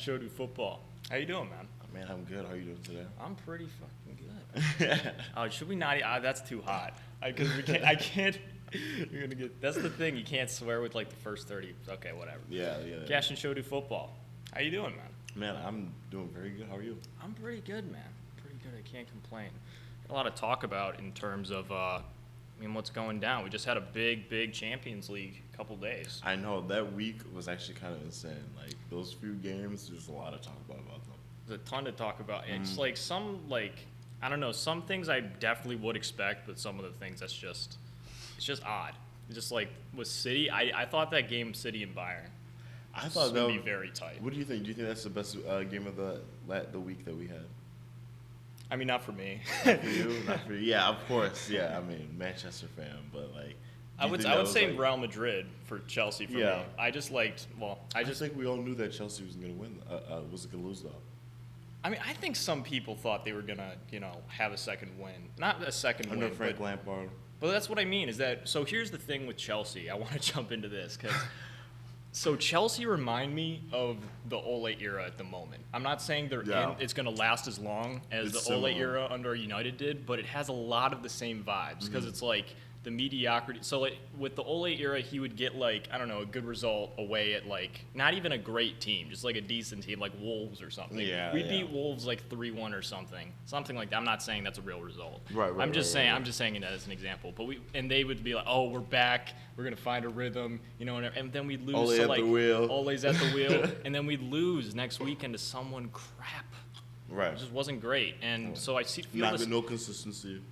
Show Do Football. How you doing, man? Man, I'm good. How are you doing today? I'm pretty fucking good. Oh, should we not? That's too hot. Because we can't. I can't. You're gonna get. That's the thing. You can't swear with like the first 30. Okay, whatever. Yeah. Cash and Show Do Football. How you doing, man? Man, I'm doing very good. How are you? I'm pretty good, man. Pretty good. I can't complain. A lot to talk about in terms of, what's going down. We just had a big Champions League couple days. I know that week was actually kind of insane. Like those few games, there's a lot to talk about them. There's a ton to talk about. And it's like I don't know, some things I definitely would expect, but some of the things it's just odd. Just like with City, I thought that game City and Bayern. I thought that would be very tight. What do you think? Do you think that's the best game of the week that we had? I mean, not for me. Not for you, not for you. Yeah, of course. Yeah, I mean, Manchester fan, but like. I would say like, Real Madrid for Chelsea for me. I think we all knew that Chelsea was going to win. Was going to lose though. I mean, I think some people thought they were gonna, have a second win. Not a second win. Under Frank Lampard. But that's what I mean. Is that so? Here's the thing with Chelsea. I want to jump into this because. So Chelsea remind me of the Ole era at the moment. I'm not saying it's going to last as long as the Ole era under United did, but it has a lot of the same vibes because it's like the mediocrity. So like with the Ole era, he would get like, I don't know, a good result away at like not even a great team, just like a decent team like Wolves or something. We beat Wolves like 3-1 or something like that. I'm not saying that's a real result. I'm just saying it as an example. But they would be like, oh, we're back. We're gonna find a rhythm, and then we'd lose. Ole's at the wheel. Ole's at the wheel, and then we'd lose next weekend to someone crap. Right. It just wasn't great, and so I no consistency.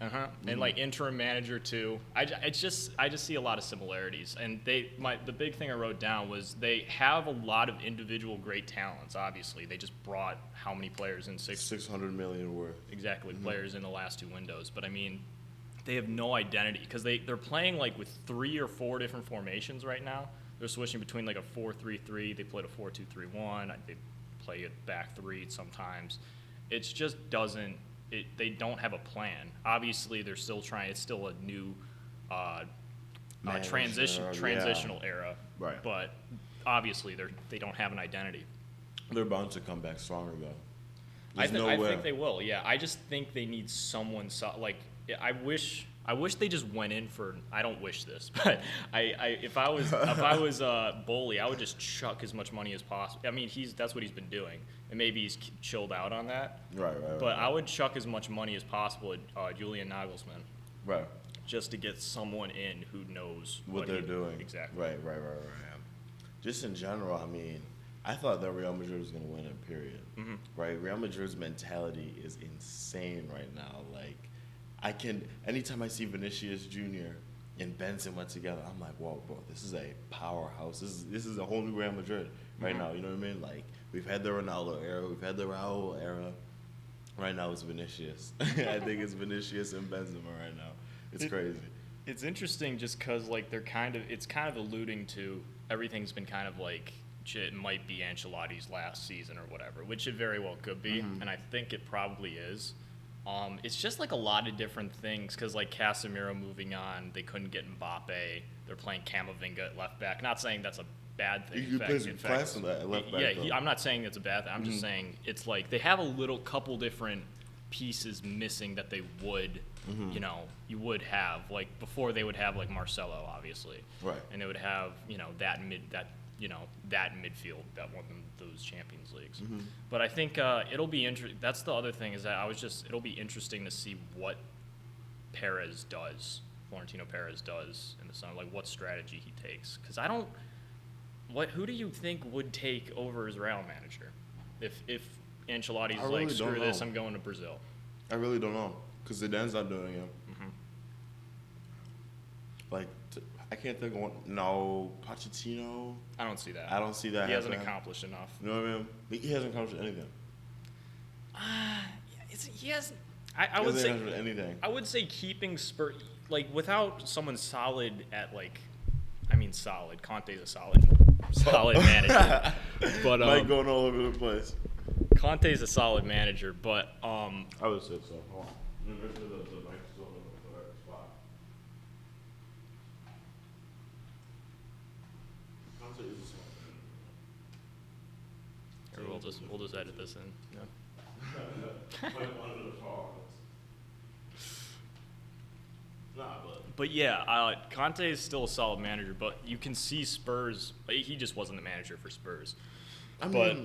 And like interim manager too. I just see a lot of similarities, and the big thing I wrote down was they have a lot of individual great talents. Obviously, they just brought how many players in 600 million worth players in the last 2 windows, but I mean. They have no identity because they're playing like with 3 or 4 different formations right now. They're switching between like a 4-3-3. They played a 4-2-3-1. They play a back 3 sometimes. It just doesn't. They don't have a plan. Obviously, they're still trying. It's still a new transitional era. Right. But obviously, they don't have an identity. They're bound to come back stronger though. I think they will. Yeah. I just think they need someone like. I wish they just went in for. I don't wish this, but if I was Bowley, I would just chuck as much money as possible. I mean, that's what he's been doing, and maybe he's chilled out on that. Right. But I would chuck as much money as possible at Julian Nagelsmann. Right. Just to get someone in who knows what they're doing. Exactly. Right. Just in general, I mean, I thought that Real Madrid was going to win it. Period. Mm-hmm. Right. Real Madrid's mentality is insane right now. Like. Anytime I see Vinicius Jr. and Benzema together, I'm like, whoa, bro, this is a powerhouse. This is a whole new Real Madrid right now. You know what I mean? Like, we've had the Ronaldo era, we've had the Raul era. Right now, it's Vinicius. I think it's Vinicius and Benzema right now. It's crazy. It's interesting just because, like, it's kind of alluding to everything's been kind of like it might be Ancelotti's last season or whatever, which it very well could be, and I think it probably is. It's just like a lot of different things because like Casemiro moving on, they couldn't get Mbappe. They're playing Camavinga at left back. Not saying that's a bad thing. You play some class in that left back. Yeah, I'm not saying that's a bad thing. I'm just saying it's like they have a couple different pieces missing that they would, you would have like before they would have like Marcelo obviously, right, and they would have that midfield that won them those Champions Leagues. But I think it'll be interesting. That's the other thing is that it'll be interesting to see what Florentino Perez does in the summer, like what strategy he takes. Because who do you think would take over as Real manager if Ancelotti's like, screw this, I'm going to Brazil? I really don't know because Zidane's not doing it. Like, I can't think of one. No, Pochettino. I don't see that. I don't see that. He hasn't accomplished enough. You know what I mean? He hasn't accomplished anything. He hasn't. I would say anything. I would say keeping Spurs like without someone solid at like, solid. Conte's a solid manager. But Mike going all over the place. Conte's a solid manager, but I would say so. Hold on. The mic's still in the correct spot. Conte is a solid manager. we'll just edit this in. Yeah. But yeah, Conte is still a solid manager, but you can see Spurs. He just wasn't the manager for Spurs. But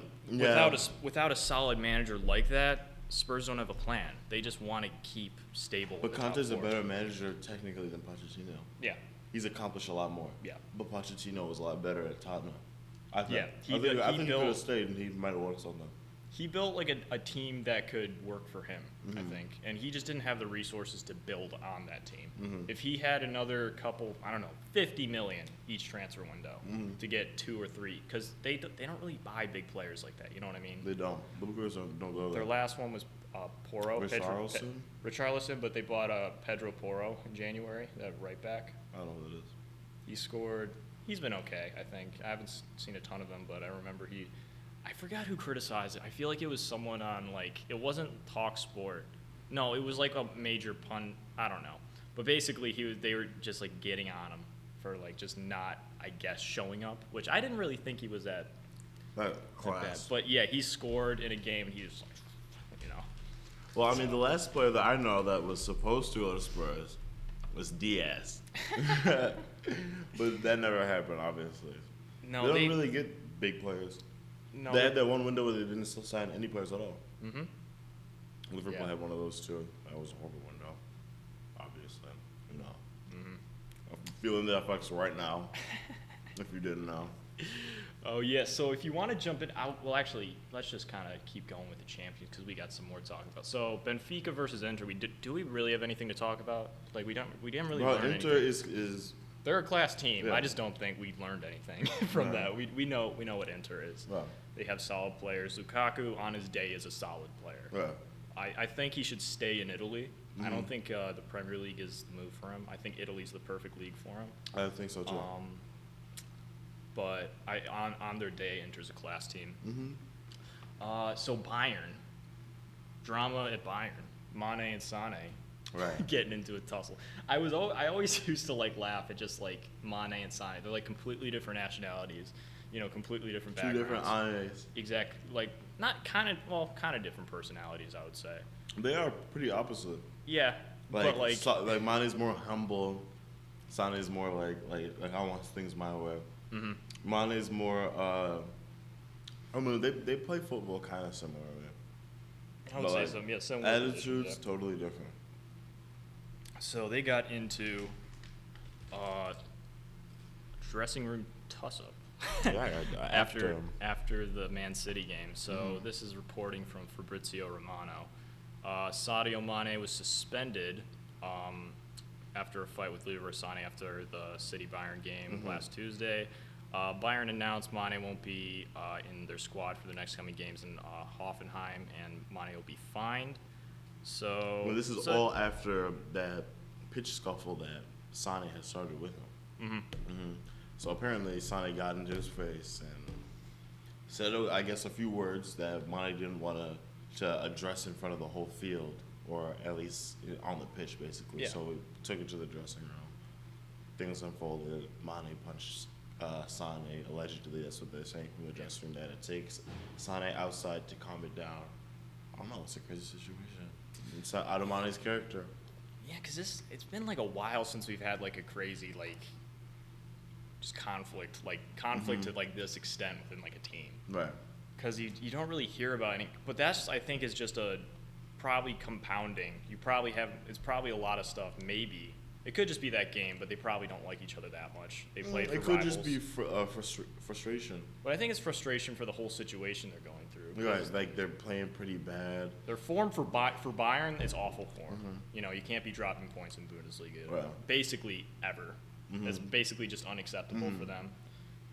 without a solid manager like that, Spurs don't have a plan. They just want to keep stable. But Conte's a better manager technically than Pochettino. Yeah. He's accomplished a lot more. Yeah. But Pochettino was a lot better at Tottenham. I think. Yeah, I think he could have stayed and he might have won something. He built like a team that could work for him, I think, and he just didn't have the resources to build on that team. If he had another couple, I don't know, 50 million each transfer window to get 2 or 3, because they don't really buy big players like that. You know what I mean? They don't. Big players don't go there. Their last one was Porro, Richarlison, but they bought Pedro Porro in January, that right back. I don't know who that is. He scored. He's been okay, I think. I haven't seen a ton of him, but I remember I forgot who criticized it. I feel like it was someone on, like, it wasn't Talk Sport. No, it was like a major pun. I don't know. But basically, they were just, like, getting on him for, like, just not, I guess, showing up, which I didn't really think he was that class. bad. But, yeah, he scored in a game, and he was like, you know. Well, I mean, the last player that I know that was supposed to go to Spurs was Diaz. But that never happened, obviously. No, they don't really get big players. No, they had that one window where they didn't still sign any players at all. Mm-hmm. Liverpool had one of those too. That was a horrible window, obviously. You know. I'm feeling the effects right now, if you didn't know. Oh, yeah. So if you want to jump it out, well, actually, let's just kind of keep going with the champions because we got some more to talk about. So Benfica versus Inter. Do we really have anything to talk about? Like we didn't really learn Inter anything. is they're a class team. Yeah. I just don't think we learned anything from that. We know what Inter is. Right. They have solid players. Lukaku on his day is a solid player. Right. I think he should stay in Italy. I don't think the Premier League is the move for him. I think Italy's the perfect league for him. I think so too. But on their day, Inter's a class team. So Bayern, drama at Bayern, Mane and Sane, right, getting into a tussle. I always used to like laugh at just like Mane and Sane. They're like completely different nationalities, completely different backgrounds. Two different eyes. Exactly, like not kind of different personalities, I would say. They are pretty opposite. Yeah, but like Mane's more humble, Sane is more like I want things my way. Mane's more. I mean, they play football kind of similarly. I would say so. Yeah, similar. Attitudes totally different. So they got into dressing room tuss-up after the Man City game. So this is reporting from Fabrizio Romano. Sadio Mane was suspended after a fight with Leroy Sané after the City-Bayern game last Tuesday. Bayern announced Mane won't be in their squad for the next coming games in Hoffenheim, and Mane will be fined. So this is all after that pitch scuffle that Sané had started with him. So apparently Sané got into his face and said, I guess, a few words that Mane didn't want to address in front of the whole field, or at least on the pitch, basically. Yeah. So we took it to the dressing room. Things unfolded. Mane punched Sané. Allegedly, that's what they're saying from the dressing room, that it takes Sané outside to calm it down. I don't know. It's a crazy situation. It's not out of Mane's character. Yeah, because it's been like a while since we've had like a crazy just conflict to like this extent within like a team. Right. Because you don't really hear about any, but that's I think is just probably compounding. It's probably a lot of stuff. Maybe it could just be that game, but they probably don't like each other that much. They play for It could rivals. just be frustration. But I think it's frustration for the whole situation they're going through. Right, like they're playing pretty bad. Their form for Bayern is awful form. You can't be dropping points in Bundesliga. Right. Basically ever. It's basically just unacceptable for them.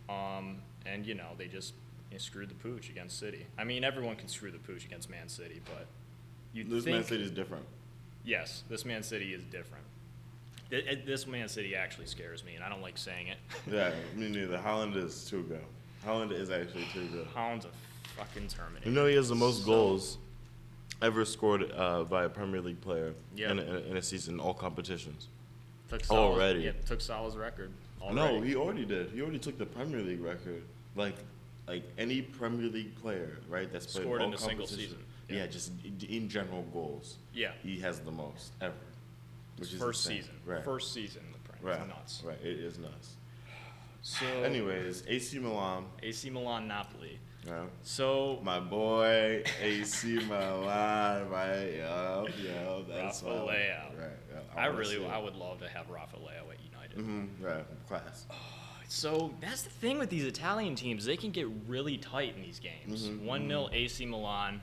And they just screwed the pooch against City. I mean, everyone can screw the pooch against Man City, but Man City is different. Yes, this Man City is different. This Man City actually scares me, and I don't like saying it. Yeah, me neither. Holland is too good. Holland is actually too good. Holland's a fucking Terminator. He has the most goals ever scored by a Premier League player in a season in all competitions. Took Salah's record already. No, he already did. He already took the Premier League record, like like any Premier League player, right? That's played Scored all in a single competitions. season. Yeah, just in general goals. Yeah. He has the most ever. Which is First insane. season. Right. First season in the Premier. Right. It's nuts. Right. It is nuts. So, anyways, AC Milan. AC Milan, Napoli. Yeah. So, My boy, AC Milan, right? Yeah, that's Rafa Leao. Right. Yeah, I would love to have Rafa Leao at United. Right. Class. So that's the thing with these Italian teams; they can get really tight in these games. 1-0 AC Milan,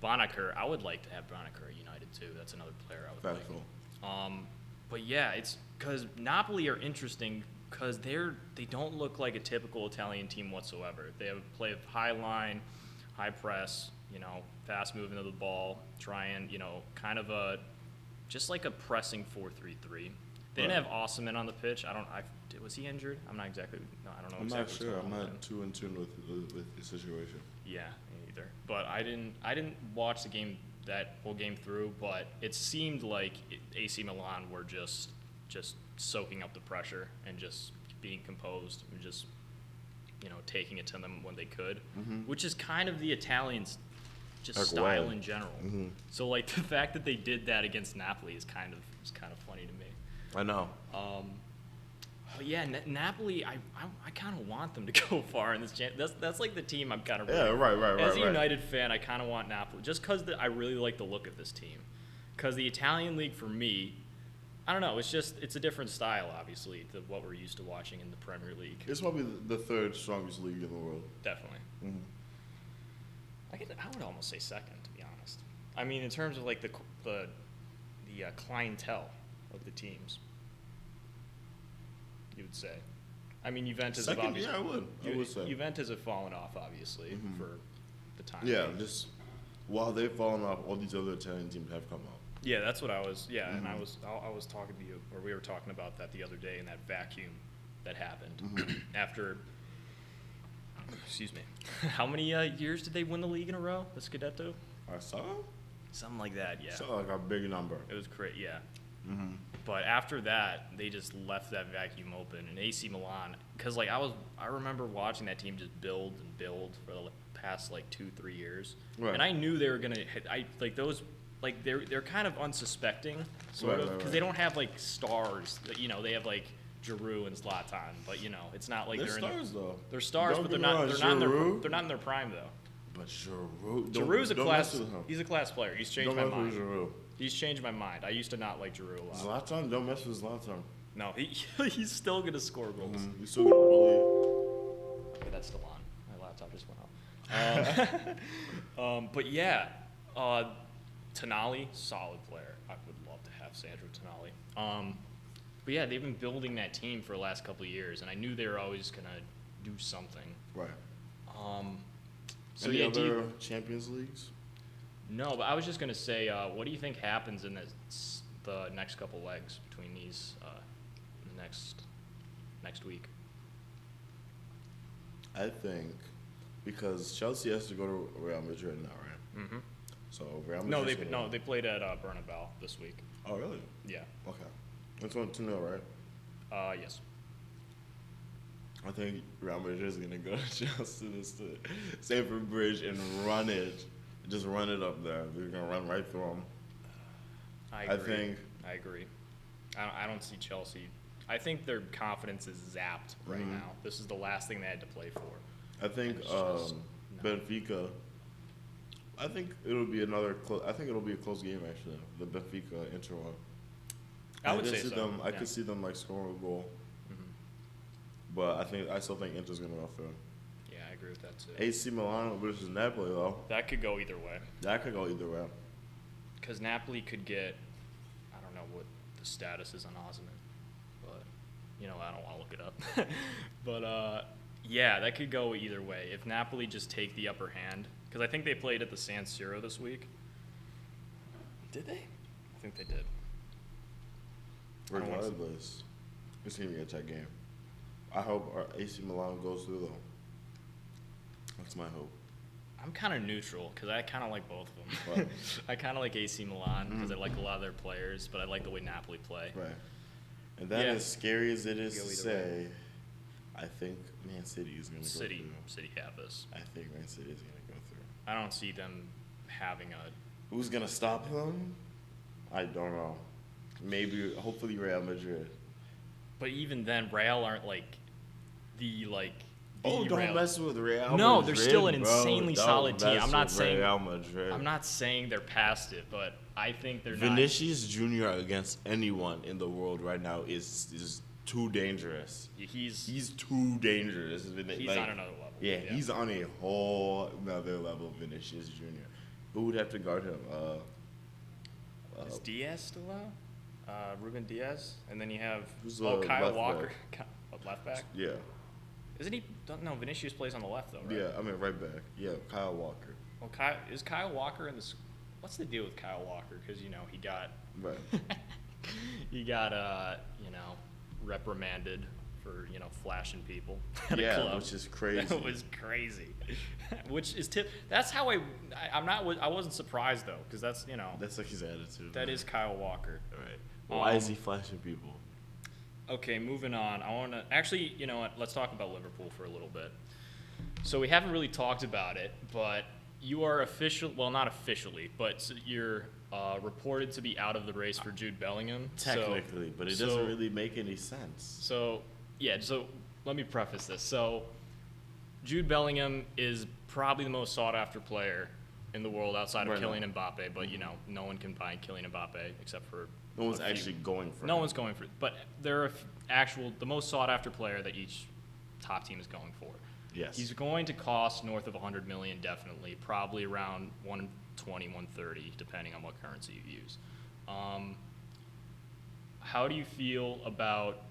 Bonacer. I would like to have Bonacer at United too. That's another player I would like. Cool. But yeah, it's because Napoli are interesting because they don't look like a typical Italian team whatsoever. They have a play of high line, high press, fast movement of the ball, trying, kind of just like a pressing 4-3-3. They didn't have Osimhen on the pitch. Was he injured? I'm not exactly. No, I don't know. I'm exactly not sure. what's I'm going on not too in tune with the situation. Yeah, me either. But I didn't watch that whole game through. But it seemed like AC Milan were just soaking up the pressure and just being composed and just taking it to them when they could, which is kind of the Italians' style in general. So like the fact that they did that against Napoli is kind of funny to me. I know. But yeah, Napoli, I kind of want them to go far in this. That's like the team I'm kind of. Yeah, right. As a United fan, I kind of want Napoli just because I really like the look of this team. Because the Italian league for me, I don't know. It's a different style, obviously, to what we're used to watching in the Premier League. It's probably the third strongest league in the world. Definitely. I would almost say second, to be honest. I mean, in terms of like the clientele of the teams. You would say. I mean, Juventus have obviously. Yeah, I would say. Juventus have fallen off, obviously, for the time. Yeah, just while they've fallen off, all these other Italian teams have come up. Yeah, that's what I was. Yeah, and I was talking to you, or we were talking about that the other day in that vacuum that happened after. Excuse me. How many years did they win the league in a row? The Scudetto? I saw. Something like that. Yeah. So like a big number. It was great. Yeah. But after that, they just left that vacuum open. And AC Milan, because like I remember watching that team just build and build for the past like 2-3 years, and I knew they were gonna hit. They're kind of unsuspecting, sort of, because they don't have like stars. They have like Giroud and Zlatan, but it's not like they're stars though. They're stars, but they're not in their prime though. But Giroud, Giroud's a class. He's a class player. He's changed my mind. Giroud. He's changed my mind. I used to not like Giroud a lot. Zlatan, don't mess with Zlatan. No, he's still gonna score goals. He's still gonna bully. Okay, that's still on. My laptop just went off. But yeah, Tonali, solid player. I would love to have Sandro Tonali. But yeah, they've been building that team for the last couple of years, and I knew they were always gonna do something. Right. So Any yeah, other Champions Leagues? No, but I was just gonna say, what do you think happens in the next couple legs between these next week? I think because Chelsea has to go to Real Madrid now, right? Mm-hmm. So Real Madrid. They played at Bernabeu this week. Oh really? Yeah. Okay. It's 2-0, right? Yes. I think Real Madrid is gonna go to Chelsea to Stamford Bridge and run it. Just run it up there. They're gonna run right through them. I agree. I don't see Chelsea. I think their confidence is zapped right now. This is the last thing they had to play for. I think Benfica. I think it'll be it'll be a close game actually. The Benfica Inter one. I would say so. I could see them like scoring a goal. But I still think Inter's gonna go through. Yeah, I agree with that too. AC Milan versus Napoli though. That could go either way. Because Napoli could get, I don't know what the status is on Osimhen, but I don't want to look it up. But yeah, that could go either way. If Napoli just take the upper hand, because I think they played at the San Siro this week. Did they? I think they did. Regardless, it's gonna be a tight game. I hope our AC Milan goes through though. That's my hope. I'm kind of neutral because I kind of like both of them. I kind of like AC Milan because I like a lot of their players, but I like the way Napoli play. Right. And that, as scary as it is to say, I think Man City is going to go through. City have this. I think Man City is going to go through. I don't see them having a. Who's going to stop them? I don't know. Maybe, hopefully, Real Madrid. But even then, Real aren't the Oh, don't mess with Real Madrid. No, they're still an bro. insanely solid team. I'm not saying Real Madrid. I'm not saying they're past it, but I think they're Vinicius Jr. against anyone in the world right now is too dangerous. He's too dangerous. He's on another level. Yeah, he's on a whole another level. Vinicius Jr. Who would have to guard him? Is Diaz still out? Ruben Diaz, and then you have Who's Kyle left Walker, back? left back. Yeah. Isn't he? No, Vinicius plays on the left though, right? Yeah, I mean right back. Yeah, Kyle Walker. Well, is Kyle Walker in this? What's the deal with Kyle Walker? Because he got Right. he got reprimanded for flashing people at a Yeah, club. which is crazy. That was crazy. Which is That's how I wasn't surprised though, because that's That's like his attitude. that is Kyle Walker. Right. Why is he flashing people? Okay, moving on. I want to actually, you know what? Let's talk about Liverpool for a little bit. So we haven't really talked about it, but you are not officially, but you're reported to be out of the race for Jude Bellingham. Technically, but it doesn't really make any sense. So let me preface this. So Jude Bellingham is probably the most sought-after player in the world outside of Kylian Mbappe, but no one can buy Kylian Mbappe except for no one's actually going for. No one's going for it, but they're the most sought-after player that each top team is going for. Yes. He's going to cost north of 100 million, definitely, probably around 120, 130, depending on what currency you use. How do you feel about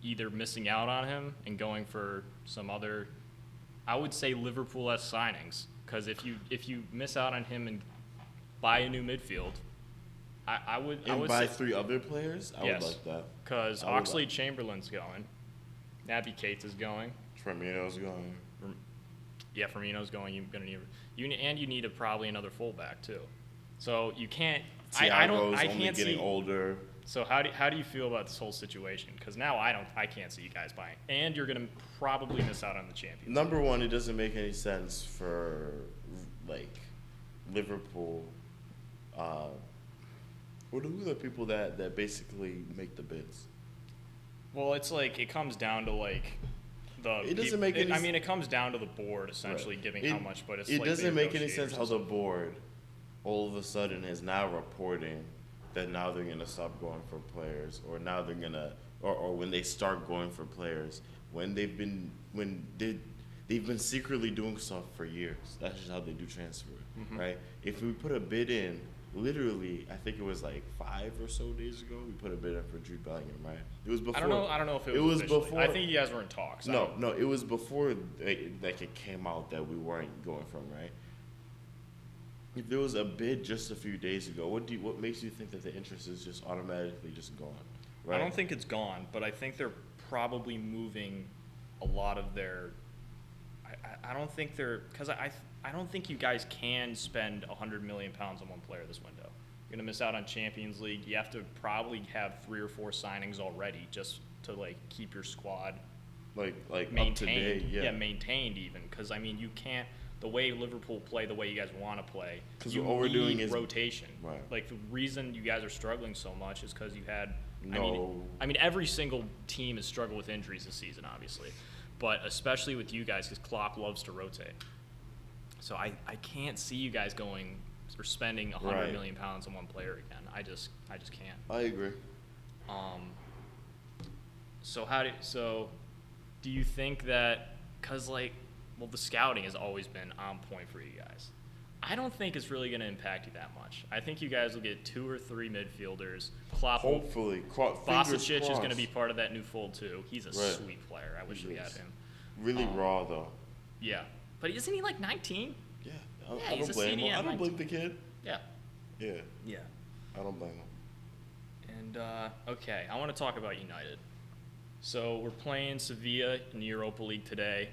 either missing out on him and going for some other, I would say Liverpool-esque signings? Because if you miss out on him and buy a new midfield, I would buy 3 other players. I would like that. Because Oxlade-Chamberlain's going, Naby Keita's going, Firmino's going. Yeah, Firmino's going. You're gonna need probably another fullback too. So you can't. Thiago's only getting older. So how do you feel about this whole situation? Because now I can't see you guys buying, and you're gonna probably miss out on the Champions. Number one, it doesn't make any sense for Liverpool. Who are the people that basically make the bids? Well, it's it comes down to it doesn't make any. I mean, it comes down to the board essentially giving how much, but it doesn't make any sense how the board all of a sudden is now reporting that now they're gonna stop going for players, or now they're gonna, or when they start going for players, when they've been secretly doing stuff for years. That's just how they do transfer, right? If we put a bid in. Literally, I think it was 5 or so days ago. We put a bid in for Jude Bellingham, right? It was before. I don't know if it was before. I think you guys were in talks. No, it was before it came out that we weren't going from, right? If there was a bid just a few days ago, what makes you think that the interest is just automatically just gone? Right? I don't think it's gone, but I think they're probably moving a lot of their. I don't think they're because I don't think you guys can spend 100 million pounds on one player this window. You're gonna miss out on Champions League. You have to probably have 3 or 4 signings already just to keep your squad maintained. Up to date, yeah, maintained even because I mean you can't. The way Liverpool play, the way you guys want to play, because all we're doing is rotation. Right. The reason you guys are struggling so much is because you had. No. I mean every single team has struggled with injuries this season, obviously, but especially with you guys because Klopp loves to rotate. So I can't see you guys going or spending 100 million pounds on one player again. I just can't. I agree. So do you think that because the scouting has always been on point for you guys. I don't think it's really going to impact you that much. I think you guys will get 2 or 3 midfielders. Klopp, hopefully, Basic is going to be part of that new fold too. He's a sweet player. I wish we had him. Really raw though. Yeah. But isn't he 19? Yeah, I don't blame him. I don't blame the kid. Yeah. Yeah. Yeah. I don't blame him. And, okay, I want to talk about United. So we're playing Sevilla in the Europa League today.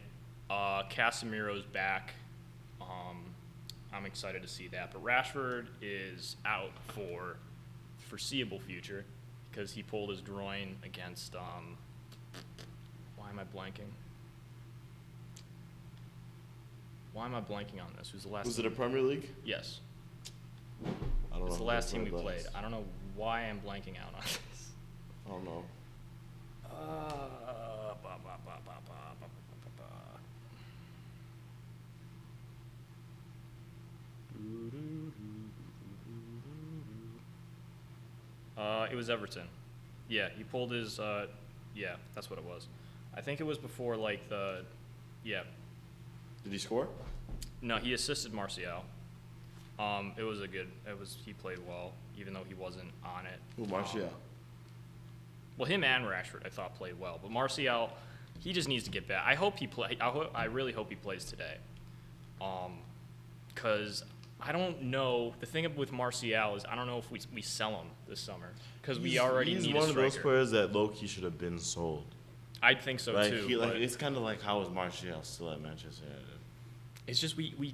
Casemiro's back. I'm excited to see that. But Rashford is out for foreseeable future because he pulled his groin against, why am I blanking? Why am I blanking on this? Who's the last? Was it a Premier League? Yes. I don't know. It's the last team we was. played. I don't know why I'm blanking out on this. I don't know. It was Everton. Yeah, he pulled his. Yeah, that's what it was. I think it was before like the. Yeah. Did he score? No, he assisted Martial. It was a good. It was he played well, even though he wasn't on it. Who, Martial? Well, him and Rashford I thought played well, but Martial, he just needs to get back. I hope he play. I really hope he plays today. Because I don't know. The thing with Martial is I don't know if we sell him this summer because we already he's need one a of those striker. players that low-key should have been sold. I think so Like, too. But it's kind of like how is Martial still at Manchester United? it's just we're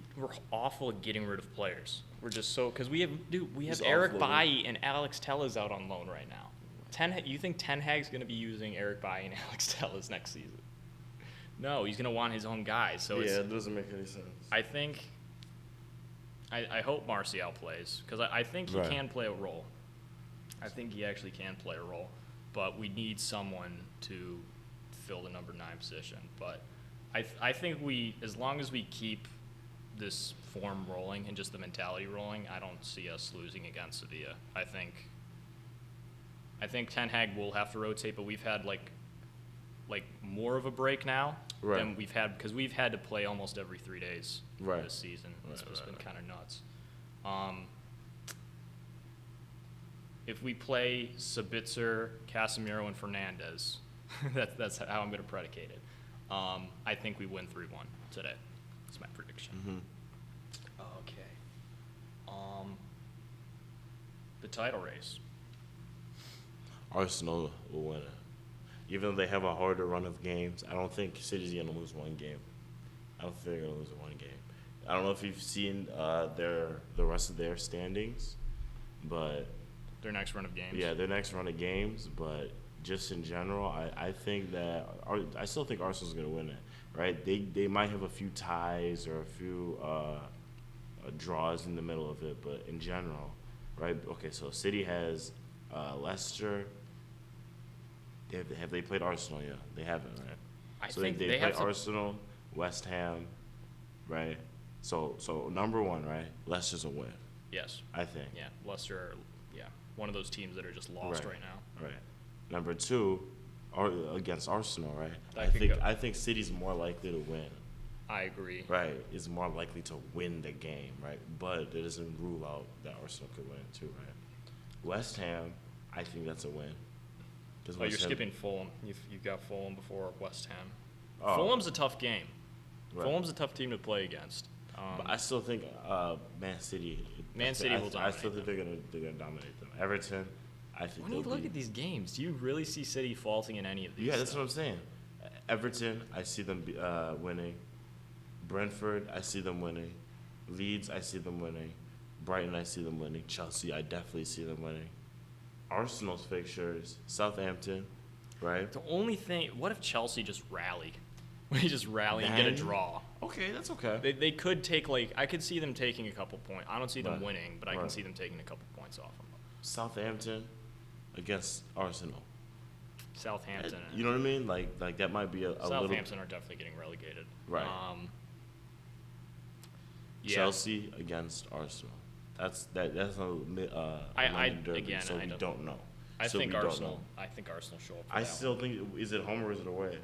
awful at getting rid of players. We're just so because we have He's Eric awful. Bailly and Alex Tellez out on loan right now. You think Ten Hag's going to be using Eric Bailly and Alex Tellez next season? No, he's going to want his own guys. So Yeah, it doesn't make any sense. I think. I hope Martial plays because I think he Right. can play a role. I think he actually can play a role, but we need someone to fill the number 9 position. But I think as long as we keep this form rolling and just the mentality rolling, I don't see us losing against Sevilla. I think Ten Hag will have to rotate, but we've had like more of a break now Right. than we've had because we've had to play almost every 3 days Right. this season. Right, So it's right, been right. kind of nuts. If we play Sabitzer, Casemiro, and Fernandez, that's how I'm going to predicate it. I think we win 3-1 today. That's my prediction. Mm-hmm. Okay. The title race. Arsenal will win it. Even though they have a harder run of games, I don't think City's going to lose one game. I don't think they're going to lose one game. I don't know if you've seen the rest of their standings, but Their next run of games. yeah, their next run of games. But just in general, I think that I still think Arsenal's going to win it. Right? They might have a few ties or a few draws in the middle of it, but in general, right? Okay, so City has Leicester. Have they played Arsenal yet? They haven't, right? I So think they they play have to. Arsenal, West Ham, right? So number one, right? Leicester's a win, Yes. I think. Yeah. Leicester. Yeah. One of those teams that are just lost right now. Right. Number two, against Arsenal, right? That could go. I think City's more likely to win. I agree. Right, is more likely to win the game, right? But it doesn't rule out that Arsenal could win too, right? West Ham, I think that's a win. Oh, you're skipping Fulham. You've got Fulham before West Ham. Oh. Fulham's a tough game. Right. Fulham's a tough team to play against. But I still think Man City. Man City will I still dominate think they're gonna dominate them. Everton, I think. When you they'll look be- at these games, do you really see City faulting in any of these? Yeah, that's what I'm saying. Everton, I see them winning. Brentford, I see them winning. Leeds, I see them winning. Brighton, I see them winning. Chelsea, I definitely see them winning. Arsenal's fixtures, Southampton, right? The only thing, what if Chelsea just rally? We just rally and get a Then- draw. Okay, that's okay. They could take I could see them taking a couple points. I don't see them Right. winning, but I can Right. see them taking a couple points off them. Southampton against Arsenal. Southampton. You know what I mean? Like that might be a little. Southampton are definitely getting relegated. Right. Yeah. Chelsea against Arsenal. That's a London derby, again, so I we don't- don't know. I So think we don't Arsenal. know. I think Arsenal show up. For I that still one. think, is it home or is it away?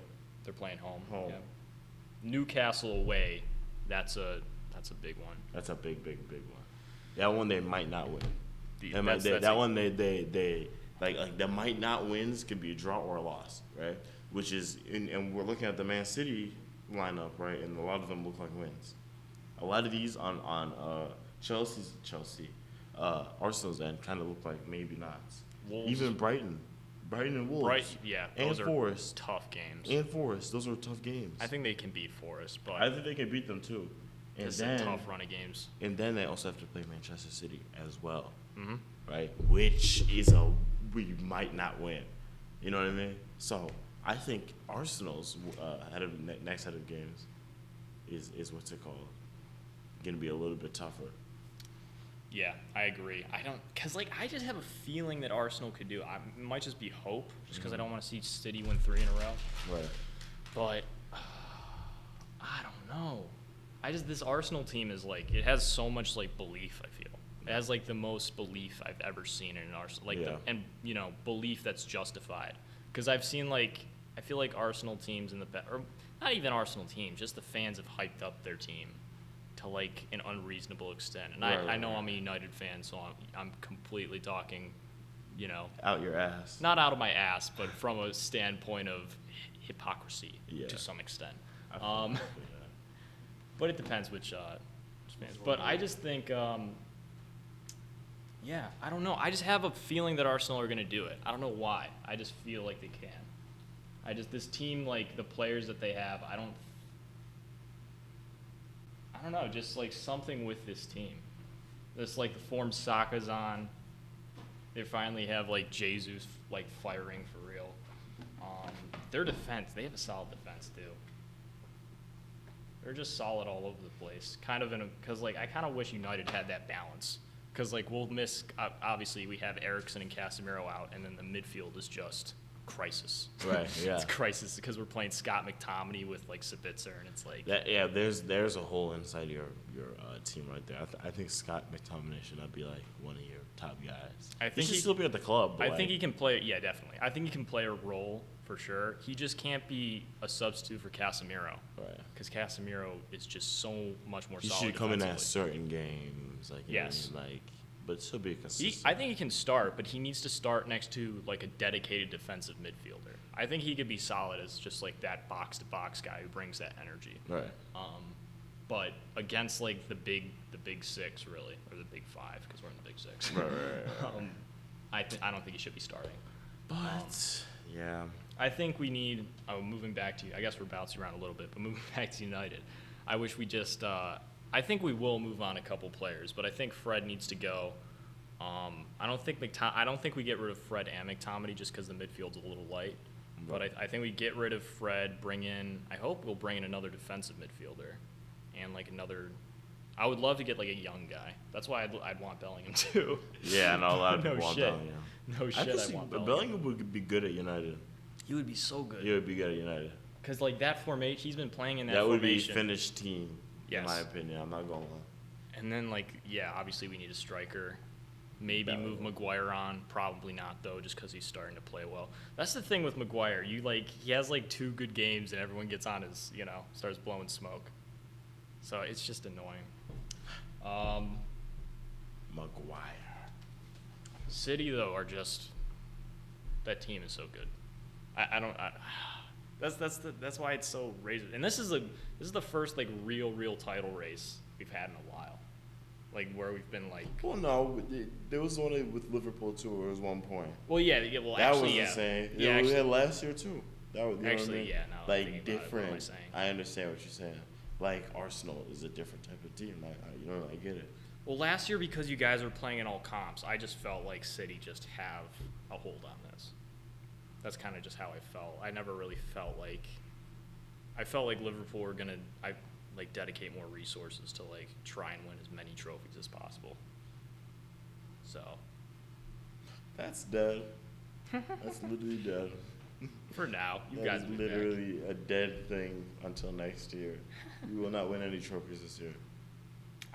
They're playing home. Home. Yeah. Newcastle away. That's a big one. That's a big one. That one they might not win. That might not wins could be a draw or a loss, right? Which is, and we're looking at the Man City lineup, right? And a lot of them look like wins. A lot of these on Arsenal's end kind of look like maybe nots. Wolves. Even Brighton and Wolves. Right. Yeah. And Those are Forest. tough games. And Forest, those are tough games. I think they can beat Forest, but I think they can beat them too. And it's then, a tough run of games. And then they also have to play Manchester City as well, Mm-hmm. right? Which is we might not win. You know what I mean? So I think Arsenal's next set of games is what's it called? going to be a little bit tougher. Yeah, I agree. Because, like, I just have a feeling that Arsenal could do it. It might just be hope, just because I don't want to see City win 3 in a row. Right. But, I don't know. This Arsenal team is, like, it has so much, like, belief, I feel. It has, like, the most belief I've ever seen in an Arsenal. Like, and, you know, belief that's justified. Because I've seen, like, I feel like Arsenal teams in the or not even Arsenal teams, just the fans have hyped up their team to, like, an unreasonable extent. And I know I'm a United fan, so I'm completely talking, you know. Out your ass. Not out of my ass, but from a standpoint of hypocrisy to some extent. But it depends which fans. But I just think, I don't know. I just have a feeling that Arsenal are going to do it. I don't know why. I just feel like they can. This team, like, the players that they have, I don't know, just, like, something with this team. This, like, the form Saka's on. They finally have, like, Jesus, like, firing for real. Their defense, they have a solid defense, too. They're just solid all over the place. Because, like, I kind of wish United had that balance. Because, like, we'll miss, obviously, we have Eriksen and Casemiro out, and then the midfield is just crisis. Right, yeah. It's crisis because we're playing Scott McTominay with, like, Sabitzer, and it's like... There's a hole inside your team right there. I think Scott McTominay should not be, like, one of your top guys. He should still be at the club. I think he can play... Yeah, definitely. I think he can play a role, for sure. He just can't be a substitute for Casemiro. Right. Because Casemiro is just so much more solid. He should come in at certain games. Like, yes. But still be consistent. I think he can start, but he needs to start next to, like, a dedicated defensive midfielder. I think he could be solid as just, like, that box-to-box guy who brings that energy. Right. But against, like, the big six, really, or the big five, because we're in the big six. Right. I don't think he should be starting. But yeah, I think we need. Moving back to, I guess we're bouncing around a little bit, but moving back to United, I wish we just. I think we will move on a couple players, but I think Fred needs to go. I don't think we get rid of Fred and McTominay just because the midfield's a little light. But I think we get rid of Fred, I hope we'll bring in another defensive midfielder, and, like, another. I would love to get, like, a young guy. That's why I'd want Bellingham too. Yeah, no, a lot of people want Bellingham. No shit, I want Bellingham. Bellingham would be good at United. He would be so good. He would be good at United. Because, like, that formation, he's been playing in that formation. That would be a finished team, in my opinion. I'm not going to lie. And then, like, obviously we need a striker. Maybe move Maguire on. Probably not, though, just because he's starting to play well. That's the thing with Maguire. He has, like, 2 good games, and everyone gets on his, starts blowing smoke. So it's just annoying. Maguire. City, though, are just that team is so good. That's why it's so razor. And this is the first, like, real title race we've had in a while, like, where we've been, like. Well, no, there was one with Liverpool too. Where it was 1 point. Well, yeah. Well, that actually, was insane. Yeah, we actually, had last year too. That was actually, yeah. No, like different. What am I saying? I understand what you're saying. Like, Arsenal is a different type of team. I get it. Well, last year, because you guys were playing in all comps, I just felt like City just have a hold on this. That's kind of just how I felt. I never really felt like. I felt like Liverpool were gonna, dedicate more resources to, like, try and win as many trophies as possible. So. That's dead. That's literally dead. For now, you that guys. Is literally a dead thing until next year. We will not win any trophies this year.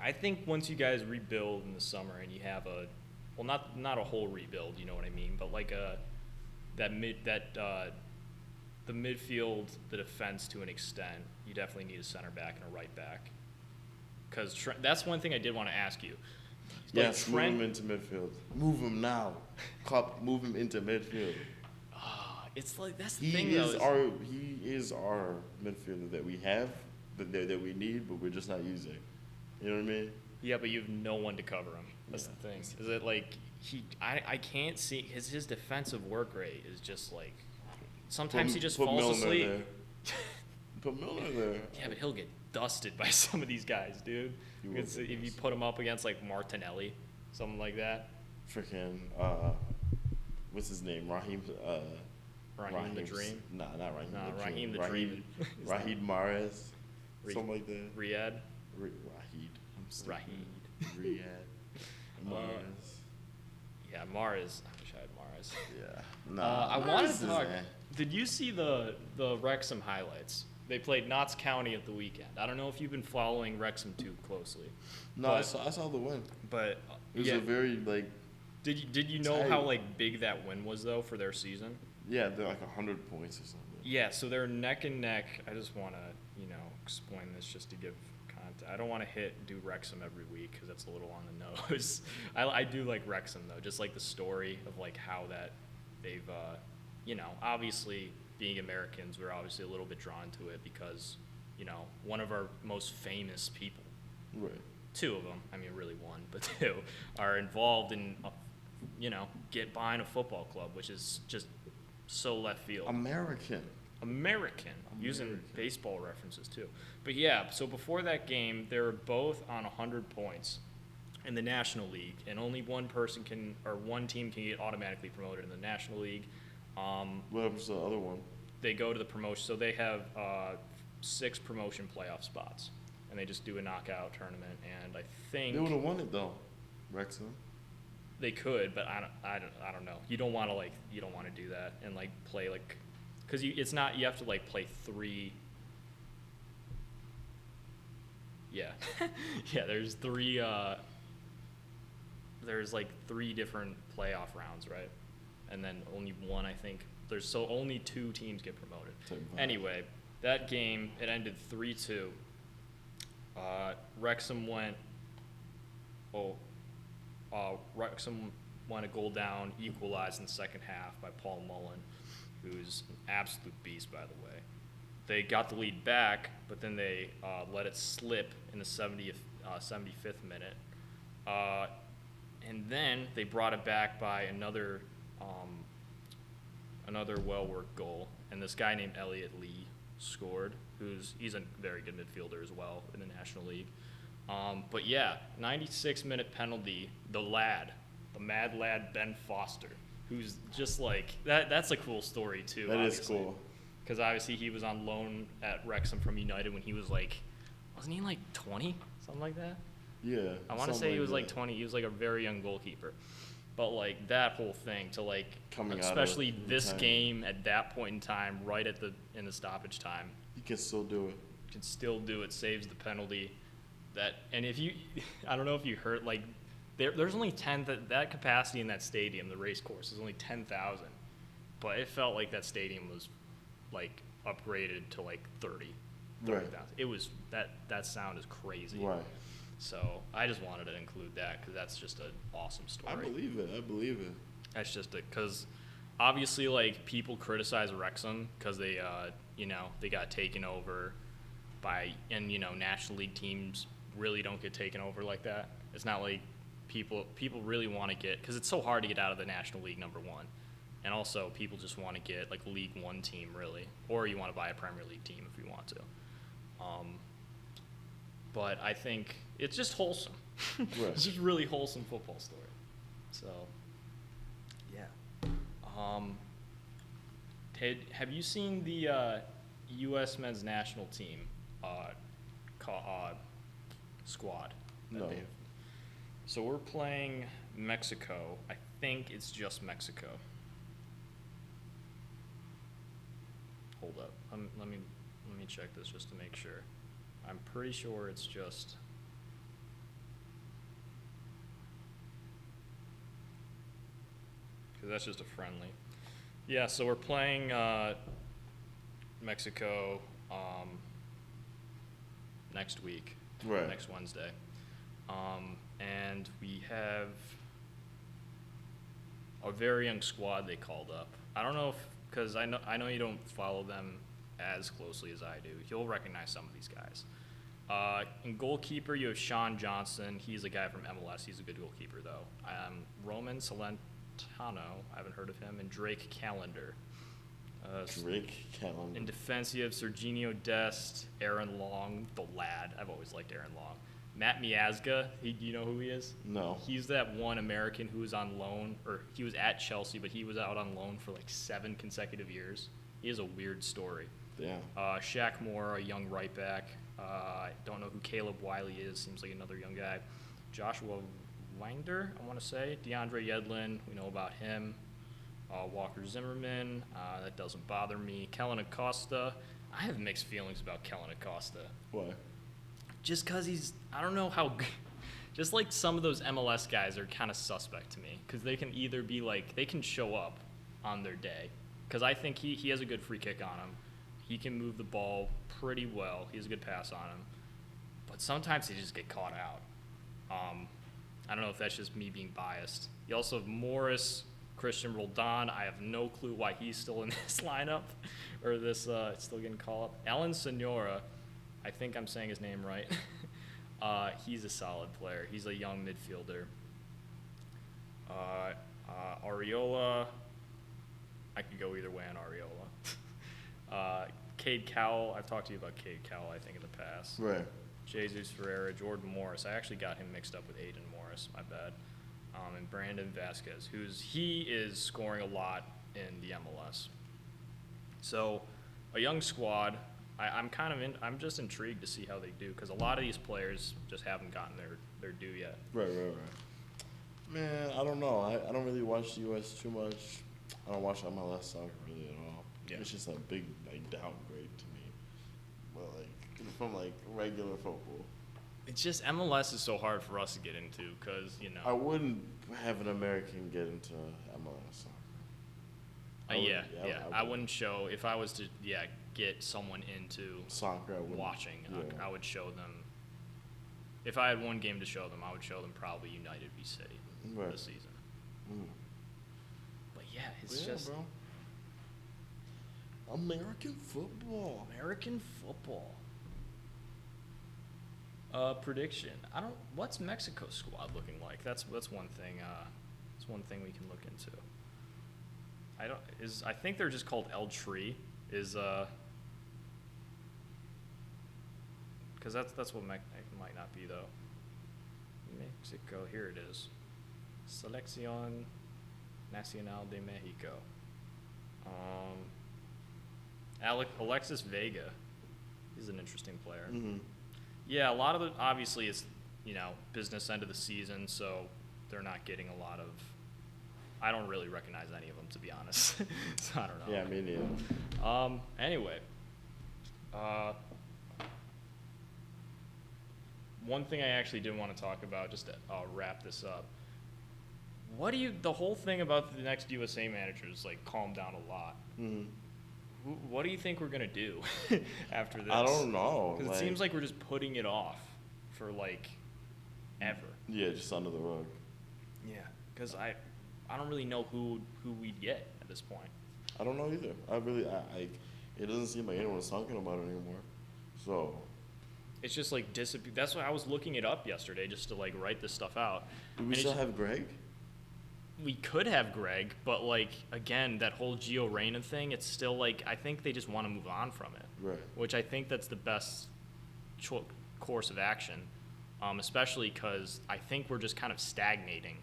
I think once you guys rebuild in the summer and you have not a whole rebuild, you know what I mean, but like the midfield, the defense to an extent, you definitely need a center back and a right back. Because that's one thing I did want to ask you. Yes, move him into midfield. Move him now. Move him into midfield. It's like that's the thing. He is our midfielder that we have, that we need, but we're just not using. You know what I mean? Yeah, but you have no one to cover him. That's the thing. Is it like I can't see his defensive work rate is just like sometimes he just falls asleep. Put Milner there. Yeah, but he'll get dusted by some of these guys, dude. If you put him up against, like, Martinelli, something like that. Freaking what's his name? Raheem the Dream? Nah, not Raheem. Nah, Raheem the Dream. Raheem Mahrez. Something like that. Riyadh. Raheem. I'm Riyadh. Mahrez. Yeah, Mahrez. I wish I had Mahrez. Yeah. No. I wanted to talk. Did you see the Wrexham highlights? They played Notts County at the weekend. I don't know if you've been following Wrexham too closely. No, I saw the win. But it was a very Did you know tight. how big that win was though for their season? Yeah, they're like 100 points or something. Yeah, so they're neck and neck. I just want to explain this just to give context. I don't want to do Wrexham every week because that's a little on the nose. I do like Wrexham though, just like the story of how that they've obviously being Americans, we're obviously a little bit drawn to it because one of our most famous people, right? Two of them, I mean really one, but two are involved in buying a football club, which is just so left field. American. Using baseball references too. But yeah, so before that game, they were both on 100 points in the National League, and only one team can get automatically promoted in the National League. What happens to the other one? They go to the promotion, so they have 6 promotion playoff spots, and they just do a knockout tournament. And I think they would have won it though, Wrexham. They could, but I don't know. You don't want to do that and play because it's not, you have to play 3. Yeah, yeah. There's 3. There's 3 different playoff rounds, right? And then only one, I think. Only 2 teams get promoted. Anyway, that game it ended 3-2. Wrexham went. Wrexham won a goal down, equalized in the second half by Paul Mullen, who's an absolute beast, by the way. They got the lead back, but then they let it slip in the 75th minute. And then they brought it back by another well-worked goal. And this guy named Elliot Lee scored, he's a very good midfielder as well in the National League. But yeah, 96-minute penalty, the mad lad Ben Foster, who's just that's a cool story too. That is cool. Because obviously he was on loan at Wrexham from United when he was wasn't he 20? Something like that? Yeah. I want to say he was 20. He was a very young goalkeeper. But that whole thing to coming especially out of this time. Game at that point in time, right in the stoppage time. He can still do it. Can still do it, saves the penalty. And if you, I don't know if you heard, there's only 10, that capacity in that stadium, the race course, is only 10,000. But it felt like that stadium was, upgraded to, 30,000. Right. It was, that sound is crazy. Right. So I just wanted to include that because that's just an awesome story. I believe it. That's just because obviously, people criticize Wrexham because they, they got taken over by, and, National League teams really don't get taken over like that. It's not like people really want to get, because it's so hard to get out of the National League, number one. And also, people just want to get, League One team, really. Or you want to buy a Premier League team if you want to. But I think it's just wholesome. Right. It's just really wholesome football story. So, yeah. Have you seen the U.S. men's national team squad? No. So we're playing Mexico. I think it's just Mexico. Hold up. Let me check this just to make sure. I'm pretty sure it's just. Because that's just a friendly. Yeah, so we're playing Mexico next week, right. Next Wednesday. And we have a very young squad they called up. I don't know because I know you don't follow them as closely as I do. You'll recognize some of these guys. In goalkeeper, you have Sean Johnson. He's a guy from MLS. He's a good goalkeeper, though. Roman Celentano, I haven't heard of him, and Drake Callender. In defense, you have Serginho Dest, Aaron Long, the lad. I've always liked Aaron Long. Matt Miazga, you know who he is? No. He's that one American who was on loan, or he was at Chelsea, but he was out on loan for 7 consecutive years. He has a weird story. Damn. Shaq Moore, a young right back. I don't know who Caleb Wiley is. Seems like another young guy. Joshua Wangder, I want to say. DeAndre Yedlin, we know about him. Walker Zimmerman, that doesn't bother me. Kellen Acosta, I have mixed feelings about Kellen Acosta. Why? Just because I don't know how, just like some of those MLS guys are kind of suspect to me. Because they can either be like, they can show up on their day. Because I think he has a good free kick on him. He can move the ball pretty well. He has a good pass on him. But sometimes they just get caught out. I don't know if that's just me being biased. You also have Morris, Christian Roldan. I have no clue why he's still in this lineup or this still getting called up. Alan Senora, I think I'm saying his name right. He's a solid player. He's a young midfielder. Areola, I could go either way on Areola. Cade Cowell, I've talked to you about Cade Cowell, I think, in the past. Right. Jesus Ferreira, Jordan Morris. I actually got him mixed up with Aiden Morris, my bad. And Brandon Vasquez, he is scoring a lot in the MLS. So, a young squad. I'm just intrigued to see how they do because a lot of these players just haven't gotten their due yet. Right. Man, I don't know. I don't really watch the U.S. too much. I don't watch MLS soccer really at all. Yeah. It's just a big downgrade to me. But from regular football. It's just MLS is so hard for us to get into because I wouldn't have an American get into MLS soccer. I wouldn't show if I was to get someone into soccer. Watching. I would show them. If I had one game to show them, I would show them probably United v City this season. But it's just bro. American football. Prediction. What's Mexico's squad looking like? That's one thing. That's one thing we can look into. I think they're just called El Tri. Because that's what might not be though. Mexico. Here it is. Selección Nacional de Mexico. Alexis Vega. He's an interesting player. Mm-hmm. Yeah, a lot of obviously it's, business end of the season, so they're not getting a lot of, I don't really recognize any of them, to be honest. So I don't know. Yeah, me neither. Anyway, one thing I actually did want to talk about, just to wrap this up. The whole thing about the next USA manager is calmed down a lot. Mm-hmm. What do you think we're going to do after this? I don't know. Because it seems like we're just putting it off for, ever. Yeah, just under the rug. Yeah, because I don't really know who we'd get at this point. I don't know either. It doesn't seem like anyone's talking about it anymore. So. It's just, disappear. That's why I was looking it up yesterday just to, write this stuff out. Do we still have Greg? We could have Greg, but again, that whole Gio Reyna thing, it's still I think they just want to move on from it. Right. Which I think that's the best course of action, especially because I think we're just kind of stagnating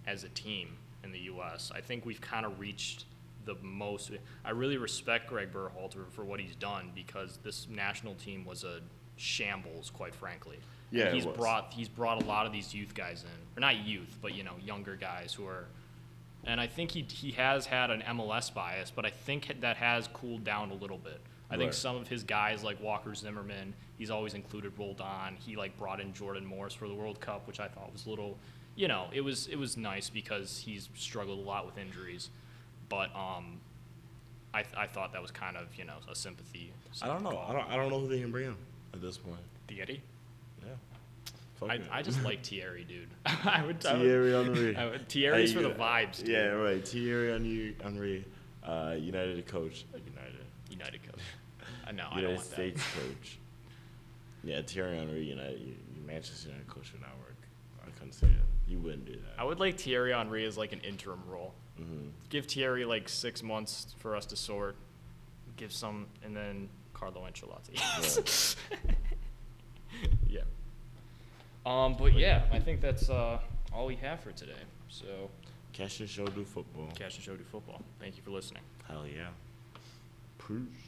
as a team in the U.S. I think we've kind of reached the most. I really respect Greg Berhalter for what he's done because this national team was a shambles, quite frankly. Yeah, and he's brought a lot of these youth guys in, or not youth, but younger guys who are. And I think he has had an MLS bias, but I think that has cooled down a little bit. I think some of his guys like Walker Zimmerman, he's always included Roldan. He brought in Jordan Morris for the World Cup, which I thought was a little, it was nice because he's struggled a lot with injuries. But I thought that was kind of a sympathy. I don't know. Call. I don't know who they can bring in at this point. Thierry? Yeah. I just like Thierry, dude. Thierry Henry. Thierry's for the vibes, dude. Yeah, right. Thierry Henry, United coach. United coach. No, I don't United want States coach. Yeah, Thierry Henry, Manchester United coach would not work. I couldn't say it. You wouldn't do that. I would like Thierry Henry as an interim role. Mm-hmm. Give Thierry 6 months for us to sort. Give some, and then Carlo Ancelotti. Yeah. But yeah, I think that's all we have for today. So. Cash and Show do football. Cash and Show do football. Thank you for listening. Hell yeah. Peace.